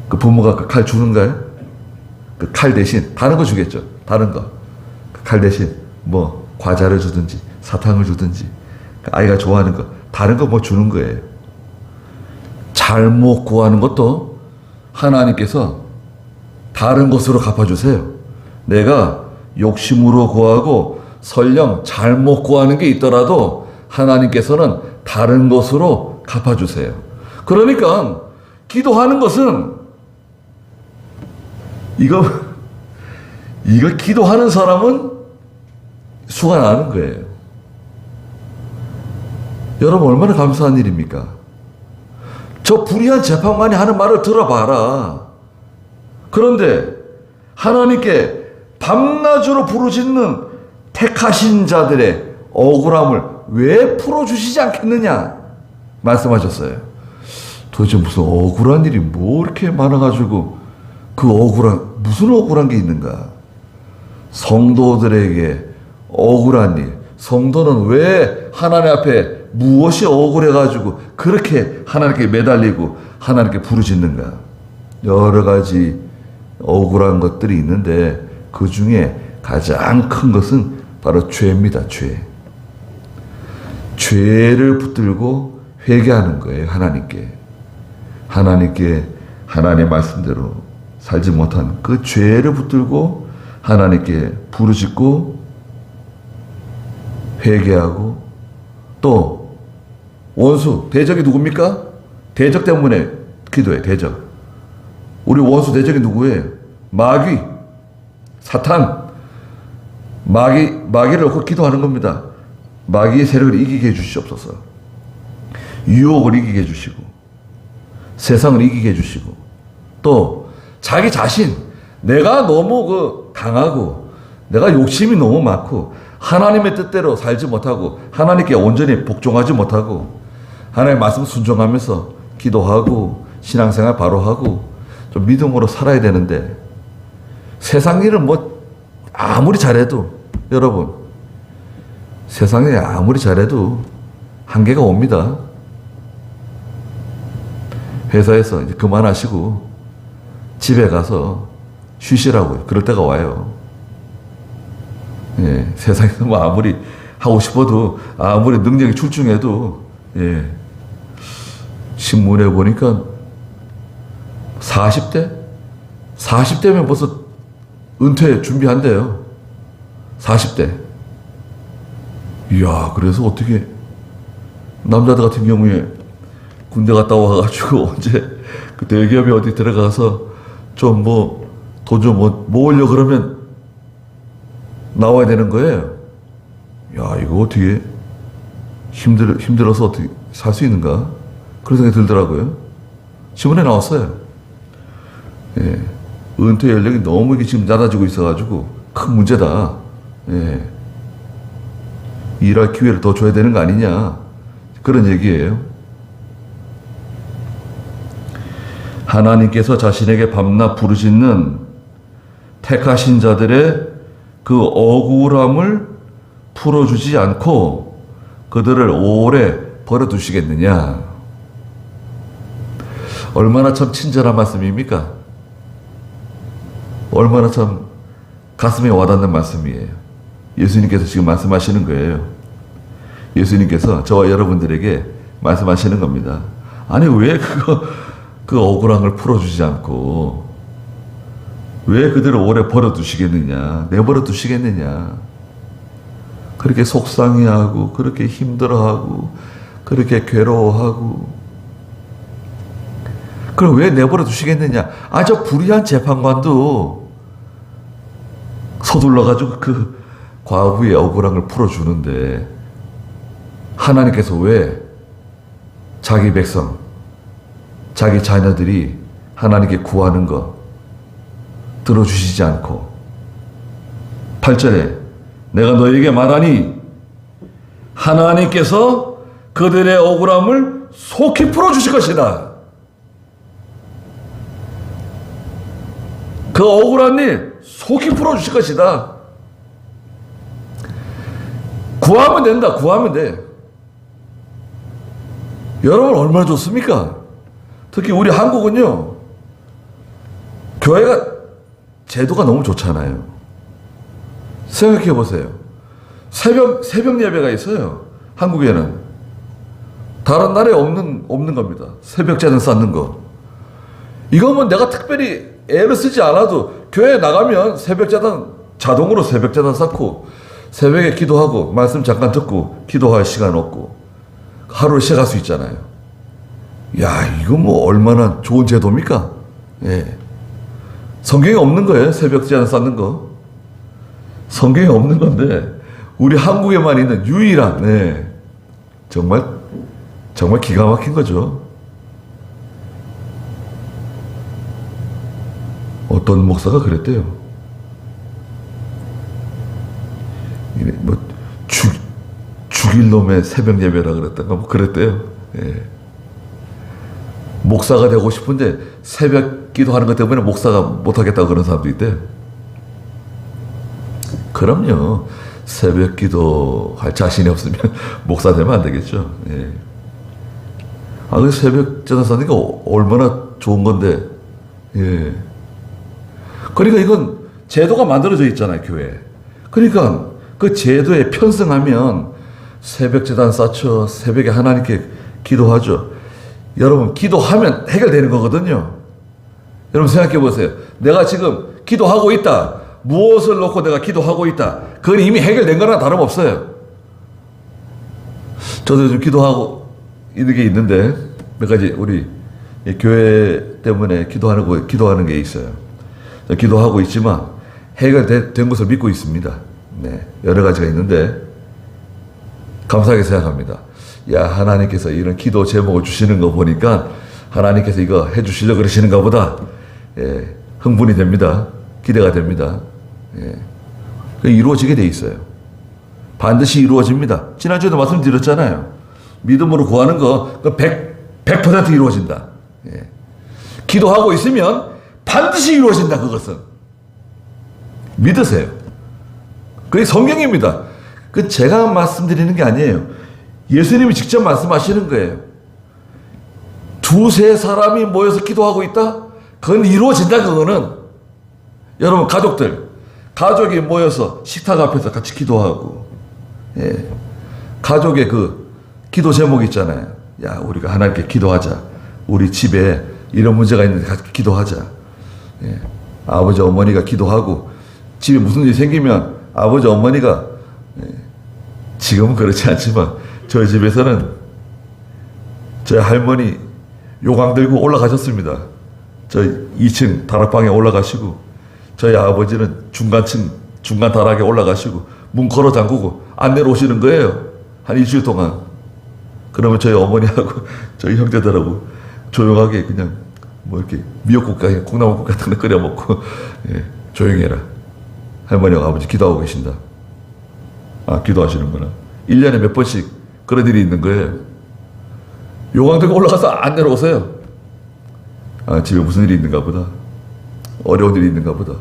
Speaker 1: 그 부모가 그 칼 주는가요? 그 칼 대신 다른 거 주겠죠. 다른 거. 그 칼 대신 뭐 과자를 주든지 사탕을 주든지, 그 아이가 좋아하는 거 다른 거 뭐 주는 거예요. 잘못 구하는 것도 하나님께서 다른 것으로 갚아주세요. 내가 욕심으로 구하고 설령 잘못 구하는 게 있더라도 하나님께서는 다른 것으로 갚아주세요. 그러니까 기도하는 것은 이거 기도하는 사람은 수가 나는 거예요. 여러분 얼마나 감사한 일입니까? 저 불의한 재판관이 하는 말을 들어봐라. 그런데 하나님께 밤낮으로 부르짖는 택하신 자들의 억울함을 왜 풀어주시지 않겠느냐 말씀하셨어요. 도대체 무슨 억울한 일이 뭐 이렇게 많아가지고 무슨 억울한 게 있는가? 성도들에게 억울한 일, 성도는 왜 하나님 앞에 무엇이 억울해가지고 그렇게 하나님께 매달리고 하나님께 부르짖는가? 여러 가지 억울한 것들이 있는데 그 중에 가장 큰 것은 바로 죄입니다. 죄를 붙들고 회개하는 거예요. 하나님께 하나님의 말씀대로 살지 못한 그 죄를 붙들고 하나님께 부르짖고 회개하고, 또 원수 대적이 누굽니까? 대적 때문에 기도해. 대적. 우리 원수 대적이 누구예요? 마귀, 사탄. 마귀를 놓고 기도하는 겁니다. 마귀의 세력을 이기게 해주시옵소서. 유혹을 이기게 해주시고, 세상을 이기게 해주시고, 또 자기 자신, 내가 너무 강하고 내가 욕심이 너무 많고 하나님의 뜻대로 살지 못하고 하나님께 온전히 복종하지 못하고 하나님의 말씀 순종하면서 기도하고 신앙생활 바로 하고 좀 믿음으로 살아야 되는데, 세상 일은 뭐 아무리 잘해도, 여러분 세상에 아무리 잘해도 한계가 옵니다. 회사에서 이제 그만하시고 집에 가서 쉬시라고요. 그럴 때가 와요. 예, 세상에서 뭐 아무리 하고 싶어도, 아무리 능력이 출중해도, 예, 신문에 보니까 40대면 벌써 은퇴 준비한대요. 40대. 이야, 그래서 어떻게 남자들 같은 경우에 군대 갔다 와가지고 언제 그 대기업에 어디 들어가서 좀 돈 좀 모으려 그러면 나와야 되는 거예요. 야, 이거 어떻게 힘들어서 어떻게 살 수 있는가? 그런 생각이 들더라고요. 신문에 나왔어요. 예. 은퇴 연령이 너무 이게 지금 낮아지고 있어가지고 큰 문제다. 예. 일할 기회를 더 줘야 되는 거 아니냐. 그런 얘기예요. 하나님께서 자신에게 밤낮 부르짖는 택하신 자들의 그 억울함을 풀어주지 않고 그들을 오래 버려두시겠느냐. 얼마나 참 친절한 말씀입니까? 얼마나 참 가슴에 와닿는 말씀이에요. 예수님께서 지금 말씀하시는 거예요. 예수님께서 저와 여러분들에게 말씀하시는 겁니다. 아니, 왜 그 억울한 걸 풀어주지 않고 왜 그들을 오래 버려두시겠느냐, 내버려 두시겠느냐. 그렇게 속상해하고 그렇게 힘들어하고 그렇게 괴로워하고, 그럼 왜 내버려 두시겠느냐. 저 불의한 재판관도 서둘러가지고 그 과부의 억울한 걸 풀어주는데 하나님께서 왜 자기 백성, 자기 자녀들이 하나님께 구하는 거 들어주시지 않고, 8절에 내가 너에게 말하니 하나님께서 그들의 억울함을 속히 풀어주실 것이다. 그 억울한 일 속히 풀어주실 것이다. 구하면 된다. 구하면 돼. 여러분 얼마나 좋습니까? 특히 우리 한국은요, 교회가 제도가 너무 좋잖아요. 생각해 보세요. 새벽 예배가 있어요. 한국에는. 다른 나라에 없는 겁니다. 새벽 재단 쌓는 거. 이거면 내가 특별히 애를 쓰지 않아도 교회에 나가면 새벽 재단, 자동으로 새벽 재단 쌓고 새벽에 기도하고 말씀 잠깐 듣고 기도할 시간 없고, 하루에 시작할 수 있잖아요. 야, 이거 뭐 얼마나 좋은 제도입니까? 예. 성경에 없는 거예요. 새벽 제단 쌓는 거. 성경에 없는 건데 우리 한국에만 있는 유일한, 네. 정말 기가 막힌 거죠. 어떤 목사가 그랬대요. 뭐 죽일 놈의 새벽 예배라 그랬던가 뭐 그랬대요. 예. 목사가 되고 싶은데 새벽 기도하는 것 때문에 목사가 못하겠다고 그런 사람도 있대요. 그럼요. 새벽 기도할 자신이 없으면 목사 되면 안 되겠죠. 예. 그 새벽 전화 사는 게 얼마나 좋은 건데. 예. 그러니까 이건 제도가 만들어져 있잖아요, 교회에. 그러니까 그 제도에 편승하면 새벽 제단 쌓죠. 새벽에 하나님께 기도하죠. 여러분, 기도하면 해결되는 거거든요. 여러분 생각해 보세요. 내가 지금 기도하고 있다. 무엇을 놓고 내가 기도하고 있다. 그건 이미 해결된 거나 다름없어요. 저도 요즘 기도하고 있는 게 있는데 몇 가지 우리 교회 때문에 기도하는 게 있어요. 기도하고 있지만 해결된 것을 믿고 있습니다. 네, 여러 가지가 있는데 감사하게 생각합니다. 야, 하나님께서 이런 기도 제목을 주시는 거 보니까 하나님께서 이거 해주시려고 그러시는가 보다. 예, 흥분이 됩니다. 기대가 됩니다. 예, 이루어지게 돼 있어요. 반드시 이루어집니다. 지난주에도 말씀드렸잖아요. 믿음으로 구하는 거 100% 이루어진다. 예. 기도하고 있으면 반드시 이루어진다. 그것은 믿으세요. 그게 성경입니다. 그 제가 말씀드리는 게 아니에요. 예수님이 직접 말씀하시는 거예요. 두세 사람이 모여서 기도하고 있다? 그건 이루어진다. 그거는 여러분 가족이 모여서 식탁 앞에서 같이 기도하고, 예. 가족의 그 기도 제목이 있잖아요. 야, 우리가 하나님께 기도하자. 우리 집에 이런 문제가 있는데 같이 기도하자. 예. 아버지 어머니가 기도하고 집에 무슨 일이 생기면 아버지 어머니가, 예. 지금은 그렇지 않지만 저희 집에서는 저희 할머니 요강 들고 올라가셨습니다. 저희 2층 다락방에 올라가시고 저희 아버지는 중간 다락에 올라가시고 문 걸어 잠그고 안 내려오시는 거예요. 한 일주일 동안. 그러면 저희 어머니하고 저희 형제들하고 조용하게 그냥 뭐 이렇게 미역국, 콩나물국 같은 거 끓여 먹고, 예, 조용히 해라. 할머니하고 아버지 기도하고 계신다. 아, 기도하시는구나. 1년에 몇 번씩 그런 일이 있는 거예요. 요강 들고 올라가서 안 내려오세요. 아, 집에 무슨 일이 있는가 보다. 어려운 일이 있는가 보다.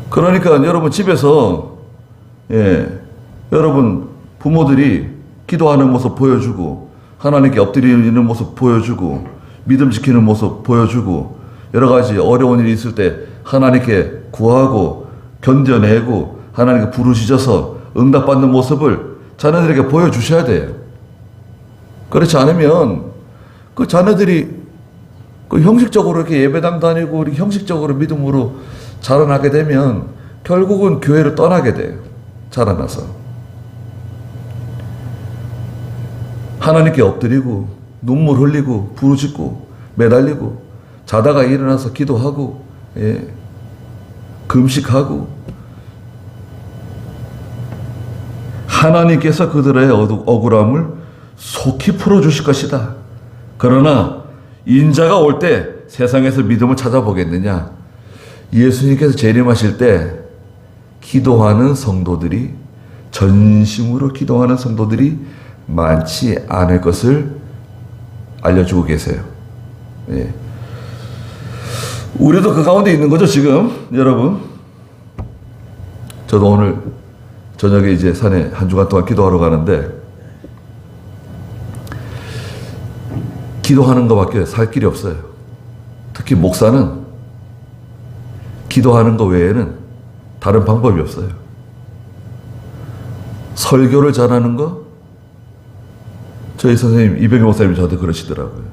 Speaker 1: 그러니까 여러분 집에서, 예, 여러분 부모들이 기도하는 모습 보여주고 하나님께 엎드리는 모습 보여주고 믿음 지키는 모습 보여주고 여러 가지 어려운 일이 있을 때 하나님께 구하고 견뎌내고 하나님께 부르짖어서 응답받는 모습을 자녀들에게 보여주셔야 돼요. 그렇지 않으면 그 자녀들이 그 형식적으로 이렇게 예배당 다니고 이렇게 형식적으로 믿음으로 자라나게 되면 결국은 교회를 떠나게 돼요. 자라나서. 하나님께 엎드리고 눈물 흘리고 부르짖고 매달리고 자다가 일어나서 기도하고, 예, 금식하고 하나님께서 그들의 억울함을 속히 풀어주실 것이다. 그러나 인자가 올 때 세상에서 믿음을 찾아보겠느냐? 예수님께서 재림하실 때 기도하는 성도들이, 전심으로 기도하는 성도들이 많지 않을 것을 알려주고 계세요. 예. 우리도 그 가운데 있는 거죠, 지금, 여러분. 저도 오늘 저녁에 이제 산에 한 주간 동안 기도하러 가는데, 기도하는 것밖에 살 길이 없어요. 특히 목사는 기도하는 것 외에는 다른 방법이 없어요. 설교를 잘하는 거? 저희 선생님, 이병희 목사님이 저한테 그러시더라고요.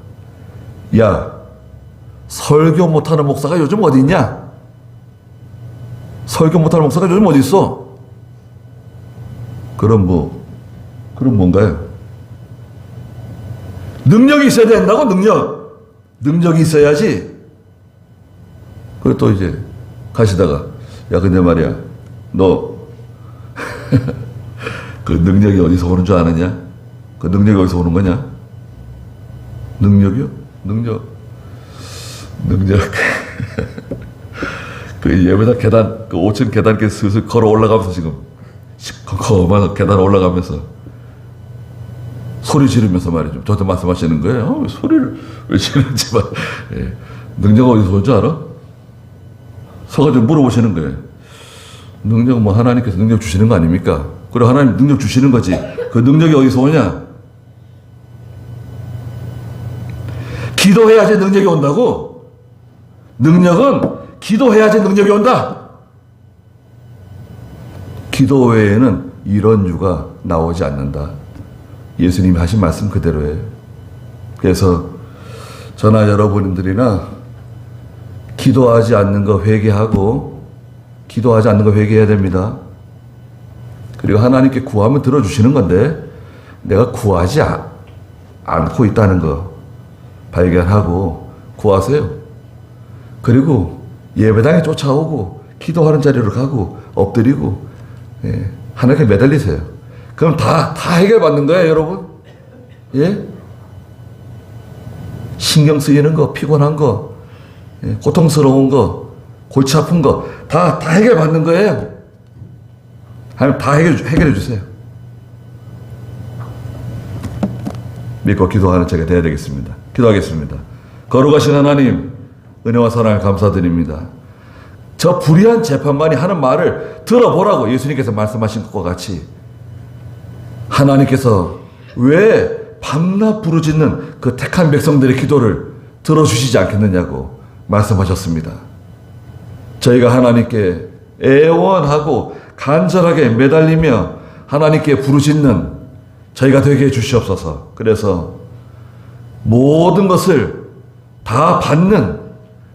Speaker 1: 야, 설교 못하는 목사가 요즘 어디 있냐? 설교 못하는 목사가 요즘 어디 있어? 그럼 뭔가요? 능력이 있어야 된다고, 능력이 있어야지. 그리고 또 이제 가시다가, 야, 근데 말이야, 너, 그 능력이 어디서 오는 줄 아느냐? 그 능력이 어디서 오는 거냐? 능력이요? 능력. 그 예배당 계단, 그 5층 계단 이렇게 슬슬 걸어 올라가면서 지금, 시커먼 계단 올라가면서 소리 지르면서 말이죠. 저한테 말씀하시는 거예요. 왜 소리를 왜 지르는지 말. 예. 능력 어디서 온 줄 알아? 서가지고 물어보시는 거예요. 능력 뭐 하나님께서 능력 주시는 거 아닙니까? 그래, 하나님 능력 주시는 거지. 그 능력이 어디서 오냐? 기도해야지 능력이 온다고? 능력은 기도해야지 능력이 온다. 기도 외에는 이런 유가 나오지 않는다. 예수님이 하신 말씀 그대로예요. 그래서 저나 여러분들이나 기도하지 않는 거 회개하고, 기도하지 않는 거 회개해야 됩니다. 그리고 하나님께 구하면 들어주시는 건데, 내가 구하지 않고 있다는 거 발견하고 구하세요. 그리고 예배당에 쫓아오고 기도하는 자리로 가고 엎드리고, 예, 하나님께 매달리세요. 그럼 다 해결받는 거예요, 여러분. 예? 신경 쓰이는 거, 피곤한 거, 예, 고통스러운 거, 골치 아픈 거, 다 해결받는 거예요. 하나님 다 해결해 주세요. 믿고 기도하는 자가 되어야 되겠습니다. 기도하겠습니다. 거룩하신 하나님, 은혜와 사랑을 감사드립니다. 저 불의한 재판관이 하는 말을 들어보라고 예수님께서 말씀하신 것과 같이 하나님께서 왜 밤낮 부르짖는 그 택한 백성들의 기도를 들어주시지 않겠느냐고 말씀하셨습니다. 저희가 하나님께 애원하고 간절하게 매달리며 하나님께 부르짖는 저희가 되게 해주시옵소서. 그래서 모든 것을 다 받는,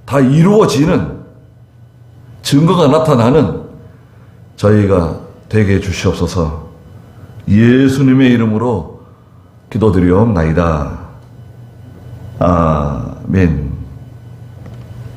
Speaker 1: 다 이루어지는 증거가 나타나는 저희가 되게 해주시옵소서. 예수님의 이름으로 기도드리옵나이다. 아멘.